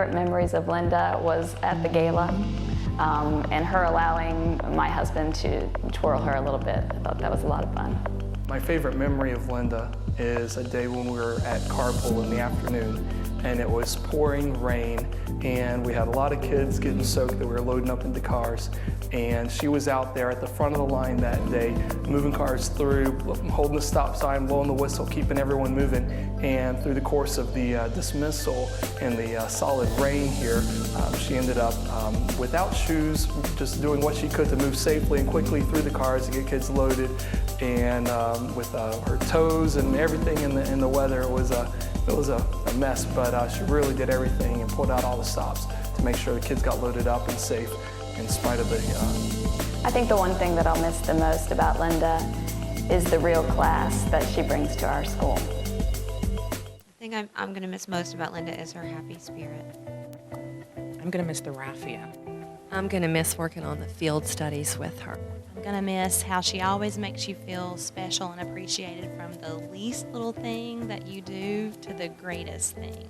favorite memories of Linda was at the gala, and her allowing my husband to twirl her a little bit. I thought that was a lot of fun. My favorite memory of Linda is a day when we were at carpool in the afternoon, and it was pouring rain, and we had a lot of kids getting soaked that we were loading up into cars, and she was out there at the front of the line that day, moving cars through, holding the stop sign, blowing the whistle, keeping everyone moving. And through the course of the dismissal and the solid rain here, she ended up without shoes, just doing what she could to move safely and quickly through the cars to get kids loaded. And with her toes and everything in the weather, it was a mess, but she really did everything and pulled out all the stops to make sure the kids got loaded up and safe in spite of the... I think the one thing that I'll miss the most about Linda is the real class that she brings to our school. The thing I'm going to miss most about Linda is her happy spirit. I'm going to miss the raffia. I'm going to miss working on the field studies with her. I'm going to miss how she always makes you feel special and appreciated, from the least little thing that you do to the greatest thing.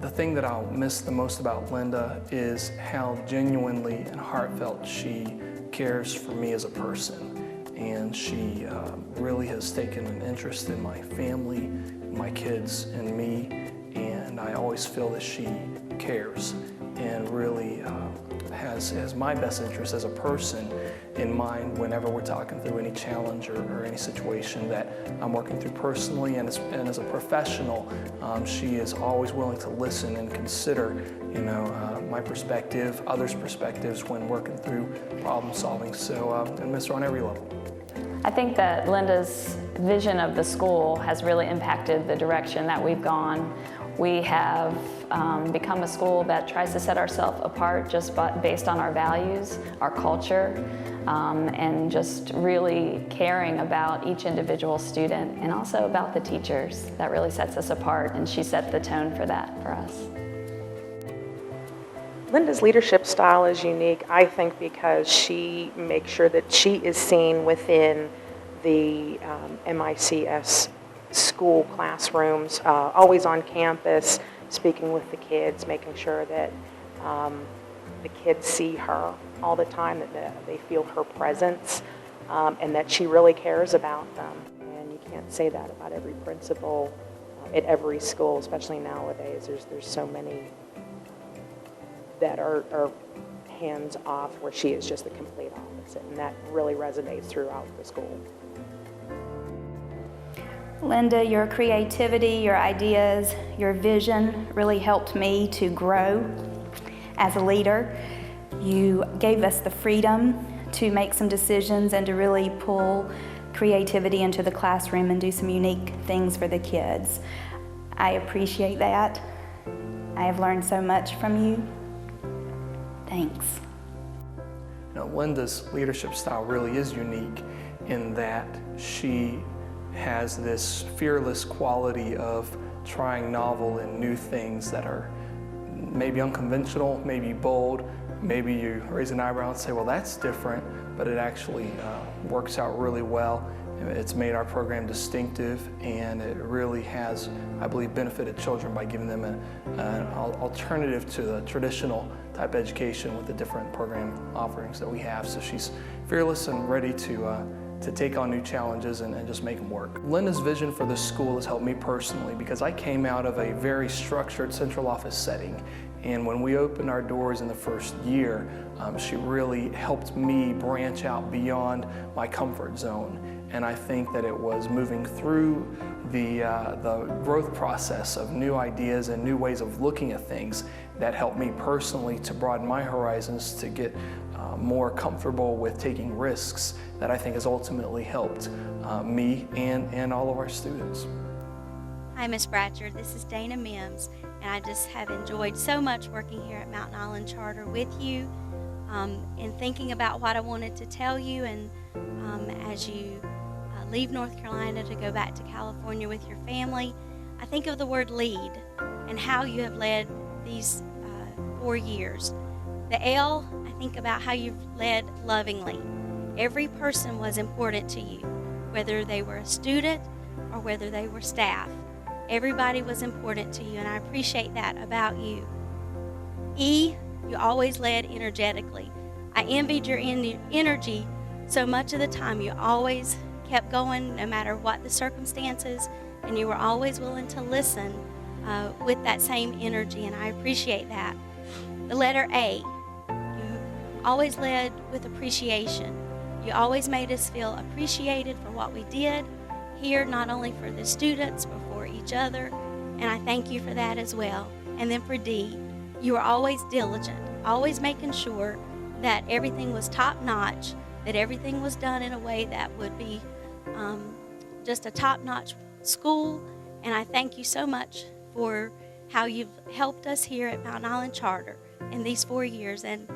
The thing that I'll miss the most about Linda is how genuinely and heartfelt she cares for me as a person. And she really has taken an interest in my family, my kids, and me. And I always feel that she cares and really has my best interest as a person in mind whenever we're talking through any challenge or any situation that I'm working through personally. And as a professional, she is always willing to listen and consider, my perspective, others' perspectives when working through problem solving. So I miss her on every level. I think that Linda's vision of the school has really impacted the direction that we've gone. We have become a school that tries to set ourselves apart just based on our values, our culture, and just really caring about each individual student and also about the teachers. That really sets us apart, and she set the tone for that for us. Linda's leadership style is unique, I think, because she makes sure that she is seen within the MICS school classrooms, always on campus, speaking with the kids, making sure that the kids see her all the time, that they feel her presence, and that she really cares about them. And you can't say that about every principal at every school, especially nowadays. There's so many that are hands off, where she is just the complete opposite, and that really resonates throughout the school. Linda, your creativity, your ideas, your vision really helped me to grow as a leader. You gave us the freedom to make some decisions and to really pull creativity into the classroom and do some unique things for the kids. I appreciate that. I have learned so much from you. Thanks. Linda's leadership style really is unique in that she has this fearless quality of trying novel and new things that are maybe unconventional, maybe bold. Maybe you raise an eyebrow and say, well, that's different, but it actually works out really well. It's made our program distinctive, and it really has, I believe, benefited children by giving them an alternative to the traditional type education with the different program offerings that we have. So she's fearless and ready to take on new challenges and just make them work. Linda's vision for this school has helped me personally, because I came out of a very structured central office setting. And when we opened our doors in the first year, she really helped me branch out beyond my comfort zone. And I think that it was moving through the growth process of new ideas and new ways of looking at things that helped me personally to broaden my horizons, to get more comfortable with taking risks, that I think has ultimately helped me and all of our students. Hi, Ms. Bratcher. This is Dana Mims, and I just have enjoyed so much working here at Mountain Island Charter with you, and thinking about what I wanted to tell you. And as you leave North Carolina to go back to California with your family, I think of the word lead and how you have led these 4 years. The L, I think about how you've led lovingly. Every person was important to you, whether they were a student or whether they were staff. Everybody was important to you, and I appreciate that about you. E, you always led energetically. I envied your energy so much of the time. You always kept going no matter what the circumstances, and you were always willing to listen with that same energy, and I appreciate that. The letter A, you always led with appreciation. You always made us feel appreciated for what we did here, not only for the students, but for each other, and I thank you for that as well. And then for D, you were always diligent, always making sure that everything was top-notch, that everything was done in a way that would be just a top-notch school, and I thank you so much for how you've helped us here at Mountain Island Charter in these 4 years. And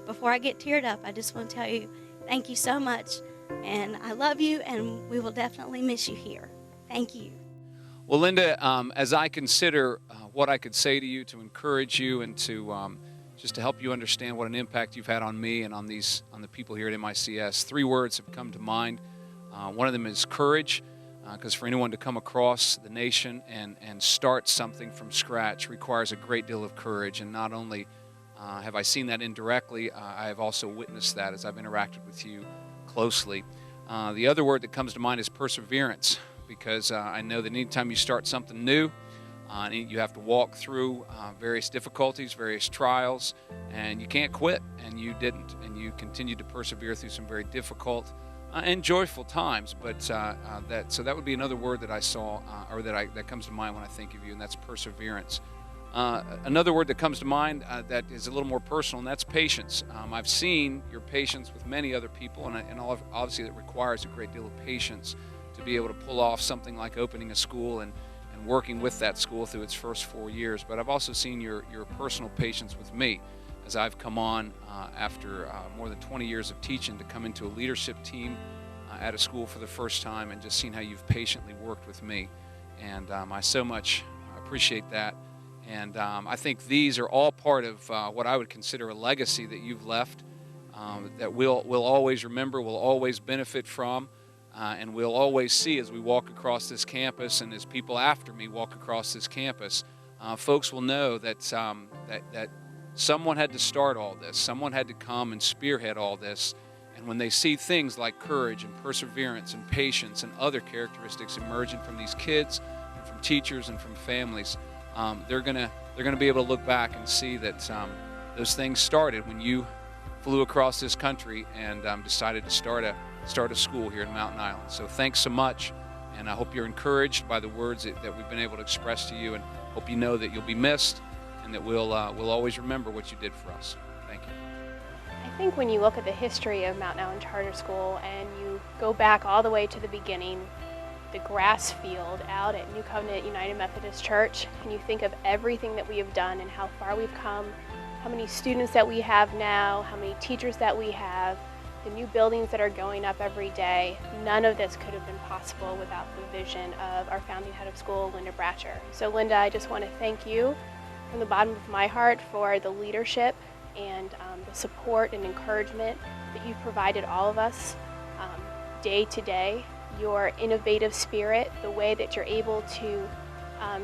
before I get teared up, I just want to tell you thank you so much, and I love you, and we will definitely miss you here. Thank you. Well, Linda, as I consider what I could say to you to encourage you and to just to help you understand what an impact you've had on me and on the people here at MICS, 3 words have come to mind. One of them is courage, because for anyone to come across the nation and start something from scratch requires a great deal of courage. And not only have I seen that indirectly, I have also witnessed that as I've interacted with you closely. The other word that comes to mind is perseverance, because I know that anytime you start something new, you have to walk through various difficulties, various trials, and you can't quit, and you didn't, and you continued to persevere through some very difficult and joyful times. But so that would be another word that I saw, or that comes to mind when I think of you, and that's perseverance. Another word that comes to mind that is a little more personal, and that's patience. I've seen your patience with many other people, and obviously that requires a great deal of patience to be able to pull off something like opening a school and working with that school through its first 4 years. But I've also seen your personal patience with me as I've come on after more than 20 years of teaching to come into a leadership team at a school for the first time, and just seen how you've patiently worked with me. And I so much appreciate that. And I think these are all part of what I would consider a legacy that you've left, that we'll always remember, we'll always benefit from, and we'll always see as we walk across this campus, and as people after me walk across this campus. Folks will know that that someone had to start all this, someone had to come and spearhead all this. And when they see things like courage and perseverance and patience and other characteristics emerging from these kids and from teachers and from families, they're gonna be able to look back and see that those things started when you flew across this country and decided to start a school here in Mountain Island. So thanks so much, and I hope you're encouraged by the words that we've been able to express to you, and hope you know that you'll be missed, and that we'll always remember what you did for us. Thank you. I think when you look at the history of Mountain Island Charter School and you go back all the way to the beginning, the grass field out at New Covenant United Methodist Church, and you think of everything that we have done and how far we've come, how many students that we have now, how many teachers that we have, the new buildings that are going up every day, none of this could have been possible without the vision of our founding head of school, Linda Bratcher. So Linda, I just want to thank you from the bottom of my heart for the leadership and the support and encouragement that you've provided all of us day to day. Your innovative spirit, the way that you're able to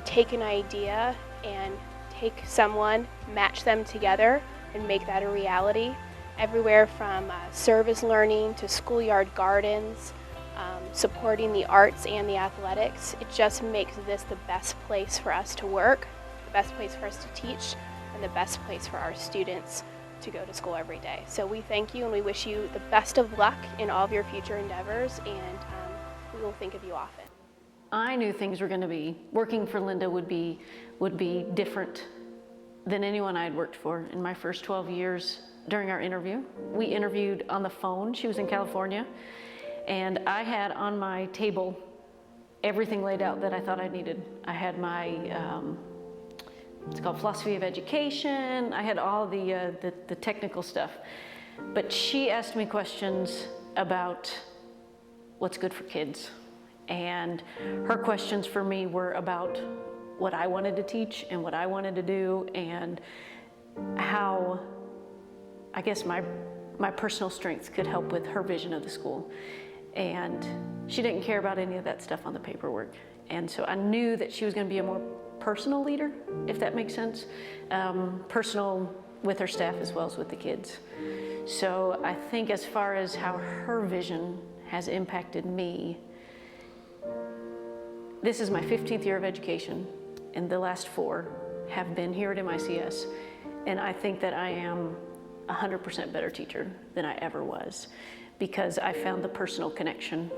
take an idea and take someone, match them together, and make that a reality. Everywhere from service learning to schoolyard gardens, supporting the arts and the athletics. It just makes this the best place for us to work, the best place for us to teach, and the best place for our students to go to school every day. So we thank you, and we wish you the best of luck in all of your future endeavors, and we will think of you often. I knew things were going to be, working for Linda would be different than anyone I'd worked for in my first 12 years. During our interview, we interviewed on the phone. She was in California, and I had on my table everything laid out that I thought I needed. I had my, it's called philosophy of education. I had all the technical stuff, but she asked me questions about what's good for kids, and her questions for me were about what I wanted to teach and what I wanted to do, and how I guess my personal strengths could help with her vision of the school. And she didn't care about any of that stuff on the paperwork. And so I knew that she was going to be a more personal leader, if that makes sense. Personal with her staff as well as with the kids. So I think as far as how her vision has impacted me, this is my 15th year of education, and the last 4 have been here at MICS. And I think that I am 100% better teacher than I ever was, because I found the personal connection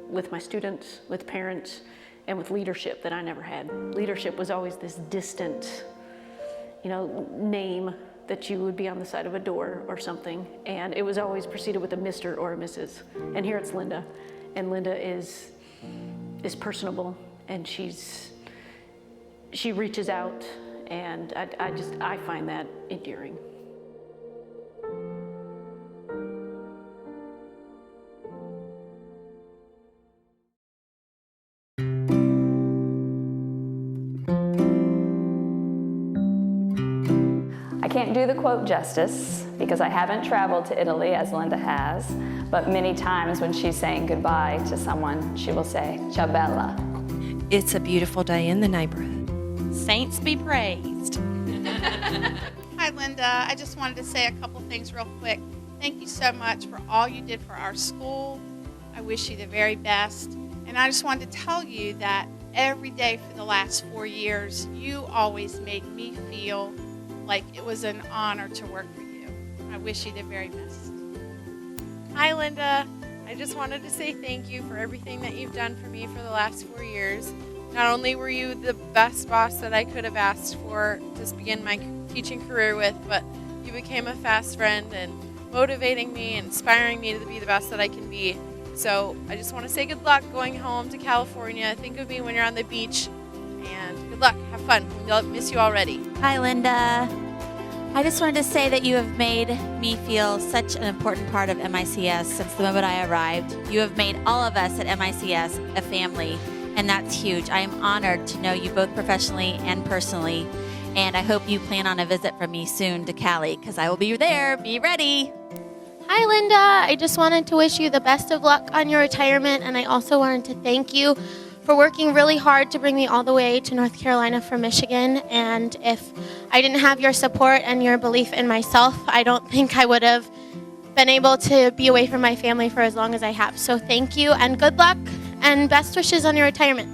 with my students, with parents, and with leadership that I never had. Leadership was always this distant, name that you would be on the side of a door or something, and it was always preceded with a Mr. or a Mrs. And here it's Linda, and Linda is personable, and she reaches out, and I find that endearing. I can't do the quote justice because I haven't traveled to Italy as Linda has, but many times when she's saying goodbye to someone, she will say, "Ciao bella." It's a beautiful day in the neighborhood. Saints be praised. Hi, Linda. I just wanted to say a couple things real quick. Thank you so much for all you did for our school. I wish you the very best. And I just wanted to tell you that every day for the last 4 years, you always made me feel like it was an honor to work for you. I wish you the very best. Hi, Linda. I just wanted to say thank you for everything that you've done for me for the last 4 years. Not only were you the best boss that I could have asked for to begin my teaching career with, but you became a fast friend and motivating me and inspiring me to be the best that I can be. So I just want to say good luck going home to California. Think of me when you're on the beach, and good luck. Have fun. We'll miss you already. Hi, Linda. I just wanted to say that you have made me feel such an important part of MICS since the moment I arrived. You have made all of us at MICS a family, and that's huge. I am honored to know you both professionally and personally, and I hope you plan on a visit from me soon to Cali, because I will be there. Be ready. Hi, Linda. I just wanted to wish you the best of luck on your retirement, and I also wanted to thank you for working really hard to bring me all the way to North Carolina from Michigan. And if I didn't have your support and your belief in myself, I don't think I would have been able to be away from my family for as long as I have. So thank you, and good luck, and best wishes on your retirement.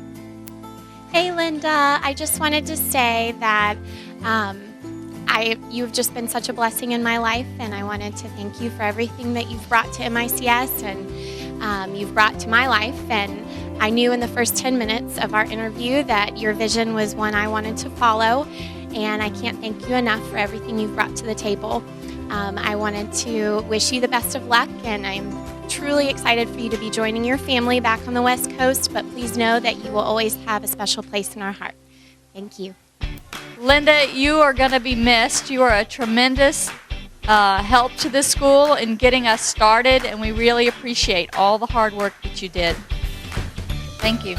Hey, Linda. I just wanted to say that you've just been such a blessing in my life, and I wanted to thank you for everything that you've brought to MICS and you've brought to my life. And I knew in the first 10 minutes of our interview that your vision was one I wanted to follow, and I can't thank you enough for everything you've brought to the table. I wanted to wish you the best of luck, and I'm truly excited for you to be joining your family back on the West Coast, but please know that you will always have a special place in our heart. Thank you. Linda, you are going to be missed. You are a tremendous help to the school in getting us started, and we really appreciate all the hard work that you did. Thank you.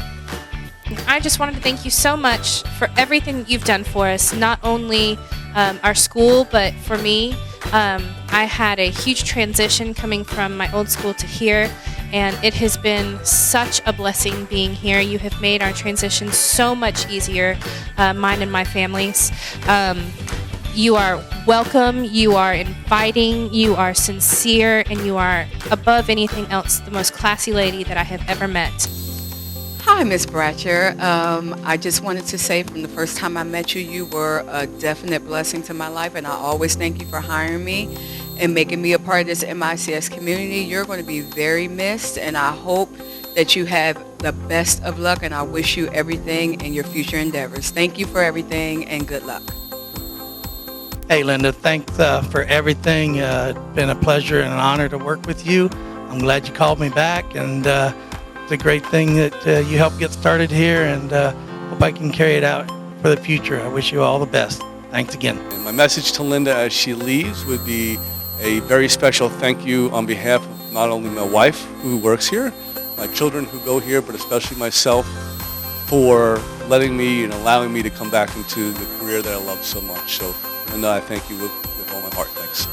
I just wanted to thank you so much for everything that you've done for us, not only our school, but for me. I had a huge transition coming from my old school to here, and it has been such a blessing being here. You have made our transition so much easier, mine and my family's. You are welcome, you are inviting, you are sincere, and you are, above anything else, the most classy lady that I have ever met. Hi, Miss Bratcher. I just wanted to say from the first time I met you, you were a definite blessing to my life, and I always thank you for hiring me and making me a part of this MICS community. You're going to be very missed, and I hope that you have the best of luck, and I wish you everything in your future endeavors. Thank you for everything, and good luck. Hey, Linda, thanks for everything. It's been a pleasure and an honor to work with you. I'm glad you called me back, and it's a great thing that you helped get started here, and hope I can carry it out for the future. I wish you all the best. Thanks again. And my message to Linda as she leaves would be a very special thank you on behalf of not only my wife, who works here, my children who go here, but especially myself, for letting me and allowing me to come back into the career that I love so much. So, Linda, I thank you with all my heart. Thanks.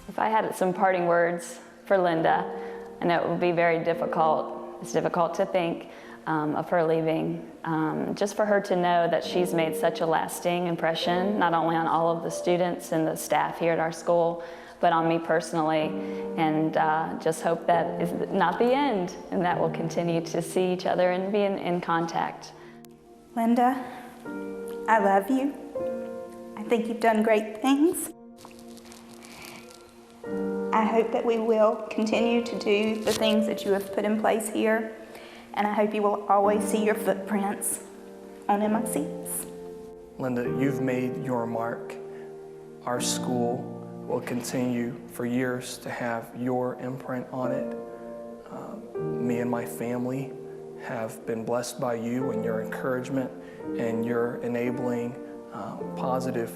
If I had some parting words for Linda, I know it would be very difficult. It's difficult to think of her leaving, just for her to know that she's made such a lasting impression, not only on all of the students and the staff here at our school, but on me personally, and just hope that is not the end, and that we'll continue to see each other and be in contact. Linda, I love you. I think you've done great things. I hope that we will continue to do the things that you have put in place here, and I hope you will always see your footprints on MICS. Linda, you've made your mark. Our school will continue for years to have your imprint on it. Me and my family have been blessed by you and your encouragement and your enabling positive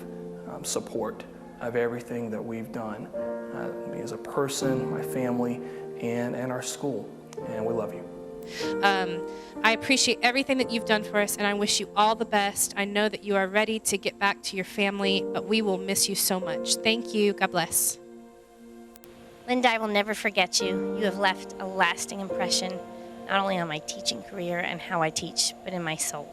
support of everything that we've done. Me as a person, my family, and our school, and we love you. I appreciate everything that you've done for us, and I wish you all the best. I know that you are ready to get back to your family, but we will miss you so much. Thank you. God bless. Linda, I will never forget you. You have left a lasting impression, not only on my teaching career and how I teach, but in my soul.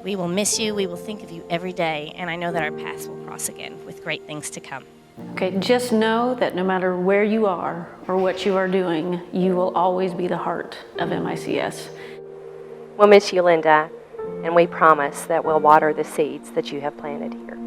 We will miss you. We will think of you every day, and I know that our paths will cross again with great things to come. Okay, just know that no matter where you are or what you are doing, you will always be the heart of MICS. We'll miss you, Linda, and we promise that we'll water the seeds that you have planted here.